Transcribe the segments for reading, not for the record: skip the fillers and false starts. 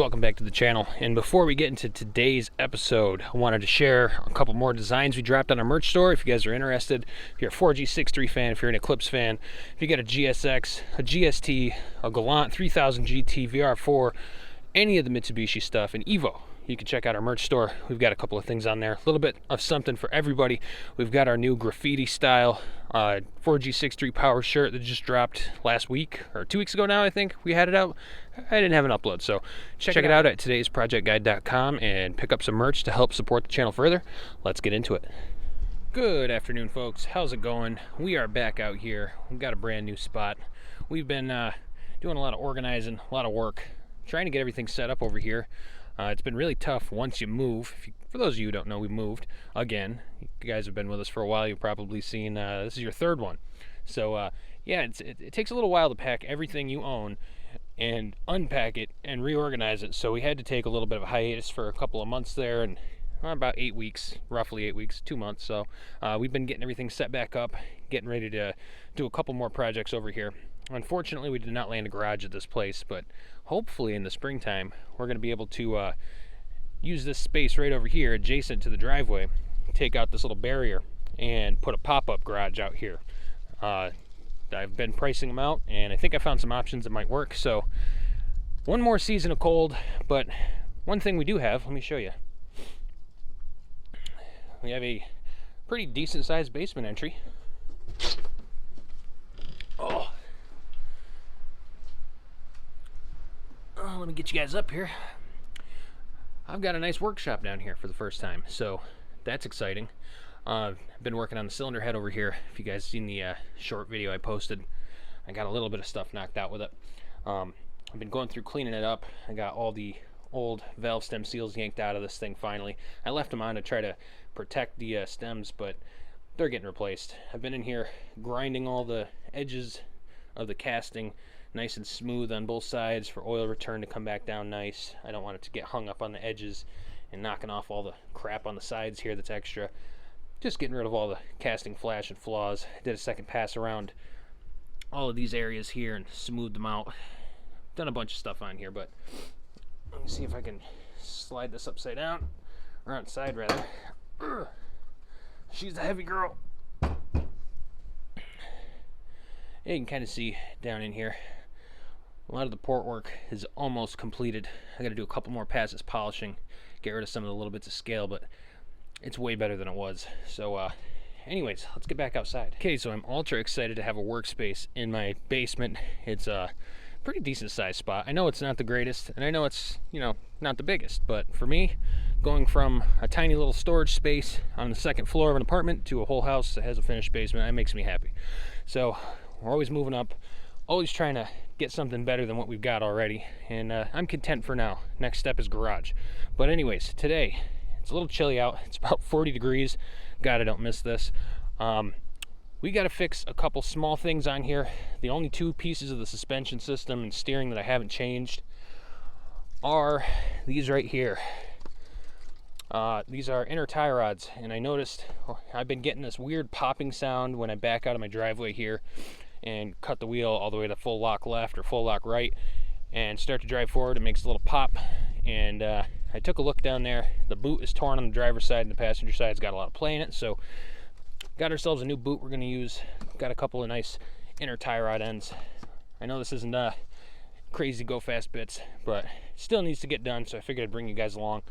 welcome back to the channel. And before we get into today's episode, I wanted to share a couple more designs we dropped on our merch store. If you guys are interested, if you're a 4G63 fan, if you're an Eclipse fan, if you got a GSX, a GST, a Galant 3000 GT, VR4, any of the Mitsubishi stuff, and Evo, you can check out our merch store. We've got a couple of things on there, a little bit of something for everybody. We've got our new graffiti style 4G63 power shirt that just dropped last week, or 2 weeks ago now, I think we had it out. I didn't have an upload, so check it out at todaysprojectguide.com and pick up some merch to help support the channel further. Let's get into it. Good afternoon, folks. How's it going? We are back out here. We've got a brand new spot. We've been doing a lot of organizing, a lot of work, trying to get everything set up over here. It's been really tough once you move. For those of you who don't know, we moved again. You guys have been with us for a while. You've probably seen this is your third one. So yeah, it takes a little while to pack everything you own and unpack it and reorganize it. So we had to take a little bit of a hiatus for a couple of months there, and about 8 weeks, roughly 8 weeks, 2 months. So we've been getting everything set back up, getting ready to do a couple more projects over here. Unfortunately, we did not land a garage at this place, but hopefully in the springtime we're going to be able to use this space right over here adjacent to the driveway, take out this little barrier and put a pop-up garage out here. I've been pricing them out, and I think I found some options that might work. So one more season of cold, but one thing we do have, let me show you. We have a pretty decent sized basement entry. Let me get you guys up here. I've got a nice workshop down here for the first time, so that's exciting. I've been working on the cylinder head over here. If you guys seen the short video I posted, I got a little bit of stuff knocked out with it. I've been going through cleaning it up. I got all the old valve stem seals yanked out of this thing finally. I left them on to try to protect the stems, but they're getting replaced. I've been in here grinding all the edges of the casting nice and smooth on both sides for oil return to come back down nice. I don't want it to get hung up on the edges and knocking off all the crap on the sides here that's extra. Just getting rid of all the casting flash and flaws. Did a second pass around all of these areas here and smoothed them out. Done a bunch of stuff on here, but let me see if I can slide this upside down, or outside rather. She's a heavy girl. You can kind of see down in here, a lot of the port work is almost completed. I got to do a couple more passes polishing, get rid of some of the little bits of scale, but it's way better than it was. So anyways, let's get back outside. Okay, so I'm ultra excited to have a workspace in my basement. It's a pretty decent sized spot. I know it's not the greatest, and I know it's, you know, not the biggest, but for me, going from a tiny little storage space on the second floor of an apartment to a whole house that has a finished basement, that makes me happy. So we're always moving up, always trying to get something better than what we've got already, and I'm content for now. Next step is garage. But anyways, today it's a little chilly out. It's about 40 degrees. God, I don't miss this. We got to fix a couple small things on here. The only two pieces of the suspension system and steering that I haven't changed are these right here. These are inner tie rods, and I noticed I've been getting this weird popping sound when I back out of my driveway here and cut the wheel all the way to full lock left or full lock right and start to drive forward. It makes a little pop, and I took a look down there. The boot is torn on the driver's side, and the passenger side's got a lot of play in it, so got ourselves a new boot we're going to use. Got a couple of nice inner tie rod ends. I know this isn't crazy go fast bits, but still needs to get done, so I figured I'd bring you guys along.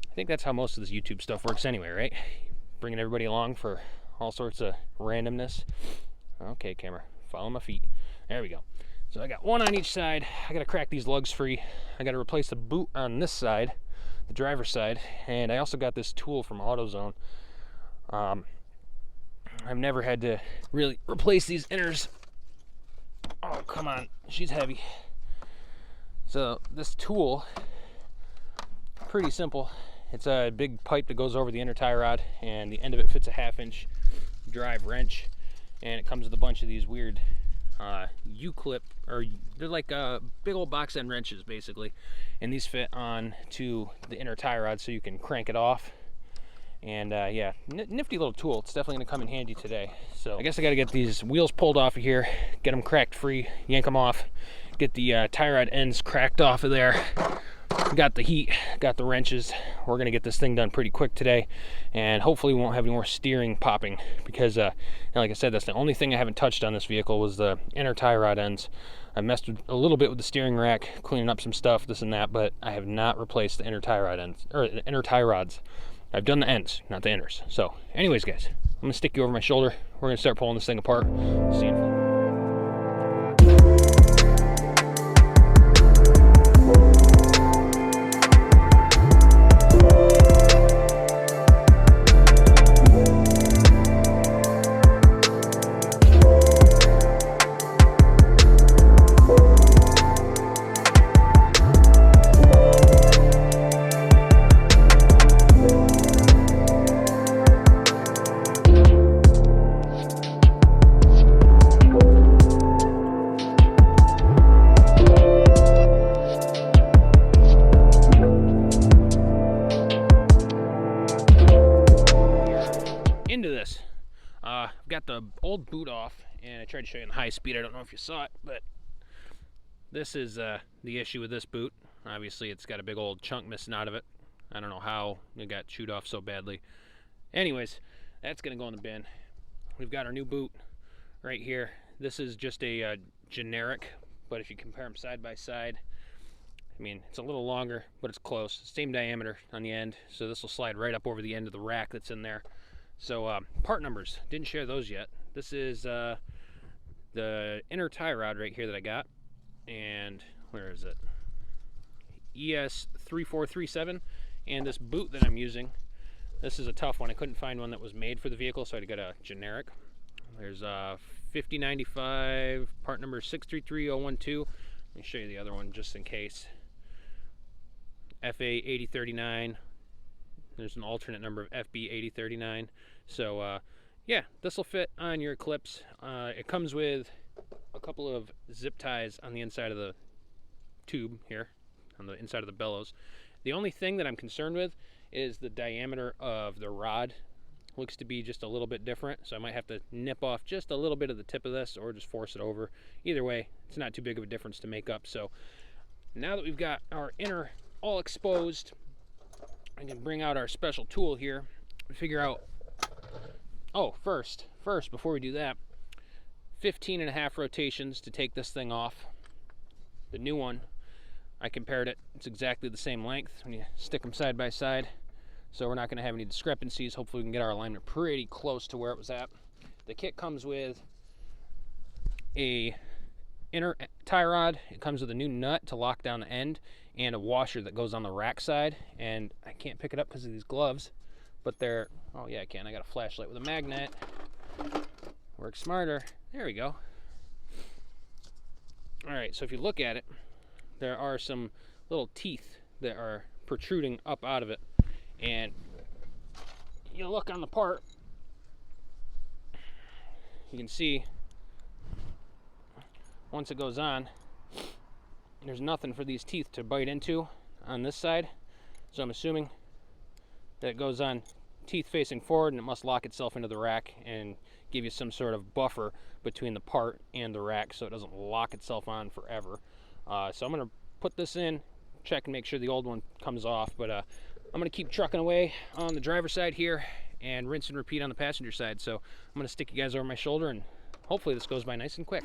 I think that's how most of this YouTube stuff works anyway, right? Bringing everybody along for all sorts of randomness. Okay, camera, follow my feet. There we go. So I got one on each side. I got to crack these lugs free. I got to replace the boot on this side, the driver's side, and I also got this tool from AutoZone. I've never had to really replace these inners. Oh, come on, she's heavy. So this tool, pretty simple. It's a big pipe that goes over the inner tie rod, and the end of it fits a 1/2-inch drive wrench, and it comes with a bunch of these weird U-clip, or they're like big old box end wrenches basically, and these fit on to the inner tie rod so you can crank it off. And yeah, nifty little tool. It's definitely gonna come in handy today. So I guess I gotta get these wheels pulled off of here, get them cracked free, yank them off, get the tie rod ends cracked off of there, got the heat, got the wrenches. We're going to get this thing done pretty quick today, and hopefully we won't have any more steering popping, because like I said, that's the only thing I haven't touched on this vehicle was the inner tie rod ends. I messed a little bit with the steering rack, cleaning up some stuff, this and that, but I have not replaced the inner tie rod ends, or the inner tie rods. I've done the ends, not the inners. So anyways, guys, I'm going to stick you over my shoulder. We're going to start pulling this thing apart. See you in a minute. Into this. I've got the old boot off, and I tried to show you in high speed. I don't know if you saw it, but this is the issue with this boot. Obviously, it's got a big old chunk missing out of it. I don't know how it got chewed off so badly. Anyways, that's going to go in the bin. We've got our new boot right here. This is just a generic, but if you compare them side by side, I mean, it's a little longer, but it's close. Same diameter on the end, so this will slide right up over the end of the rack that's in there. So part numbers, didn't share those yet. This is the inner tie rod right here that I got, and where is it? ES3437, and this boot that I'm using, this is a tough one. I couldn't find one that was made for the vehicle, so I had to get a generic. There's 5095, part number 633012. Let me show you the other one just in case. FA8039. There's an alternate number of FB8039. So yeah, this will fit on your Eclipse. It comes with a couple of zip ties on the inside of the tube here, on the inside of the bellows. The only thing that I'm concerned with is the diameter of the rod. Looks to be just a little bit different, so I might have to nip off just a little bit of the tip of this, or just force it over. Either way, it's not too big of a difference to make up. So now that we've got our inner all exposed, I can bring out our special tool here and figure out, first, before we do that, 15.5 rotations to take this thing off. The new one, I compared it, it's exactly the same length when you stick them side by side, so we're not going to have any discrepancies. Hopefully we can get our alignment pretty close to where it was at. The kit comes with a inner tie rod. It comes with a new nut to lock down the end, and a washer that goes on the rack side. And I can't pick it up because of these gloves, but they're, oh yeah I can, I got a flashlight with a magnet. Work smarter. There we go. Alright, so if you look at it, there are some little teeth that are protruding up out of it, and you look on the part, you can see once it goes on, there's nothing for these teeth to bite into on this side, so I'm assuming that it goes on teeth facing forward, and it must lock itself into the rack and give you some sort of buffer between the part and the rack so it doesn't lock itself on forever. So I'm going to put this in, check and make sure the old one comes off, but I'm going to keep trucking away on the driver's side here and rinse and repeat on the passenger side. So I'm going to stick you guys over my shoulder, and hopefully this goes by nice and quick.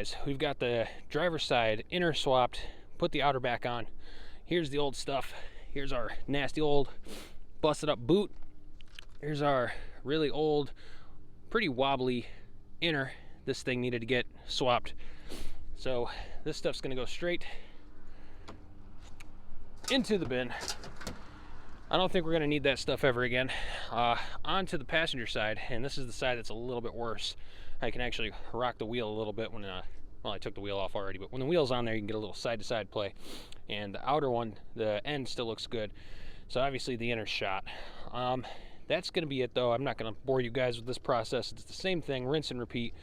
guys, we've got the driver's side inner swapped, put the outer back on. Here's the old stuff. Here's our nasty old busted up boot. Here's our really old, pretty wobbly inner. This thing needed to get swapped. So this stuff's gonna go straight into the bin. I don't think we're gonna need that stuff ever again. Onto the passenger side, and this is the side that's a little bit worse. I can actually rock the wheel a little bit when, well, I took the wheel off already, but when the wheel's on there, you can get a little side-to-side play. And the outer one, the end still looks good. So obviously the inner's shot. That's gonna be it though. I'm not gonna bore you guys with this process. It's the same thing, rinse and repeat.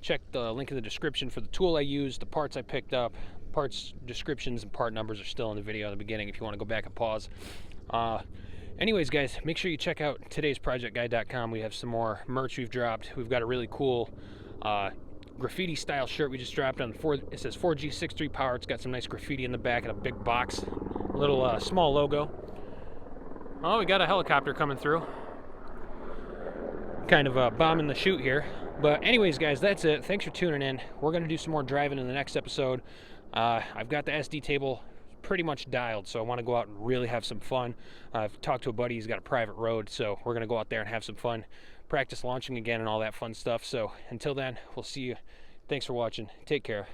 Check the link in the description for the tool I used, the parts I picked up. Parts descriptions and part numbers are still in the video in the beginning if you want to go back and pause. Anyways, guys, make sure you check out todaysprojectguide.com. We have some more merch we've dropped. We've got a really cool graffiti style shirt we just dropped on it says 4G63 power. It's got some nice graffiti in the back and a big box, little small logo. Oh, we got a helicopter coming through. Kind of bombing the chute here. But anyways, guys, that's it. Thanks for tuning in. We're going to do some more driving in the next episode. I've got the SD table pretty much dialed, so I want to go out and really have some fun. I've talked to a buddy. He's got a private road, so we're going to go out there and have some fun, practice launching again and all that fun stuff. So until then, we'll see you. Thanks for watching. Take care.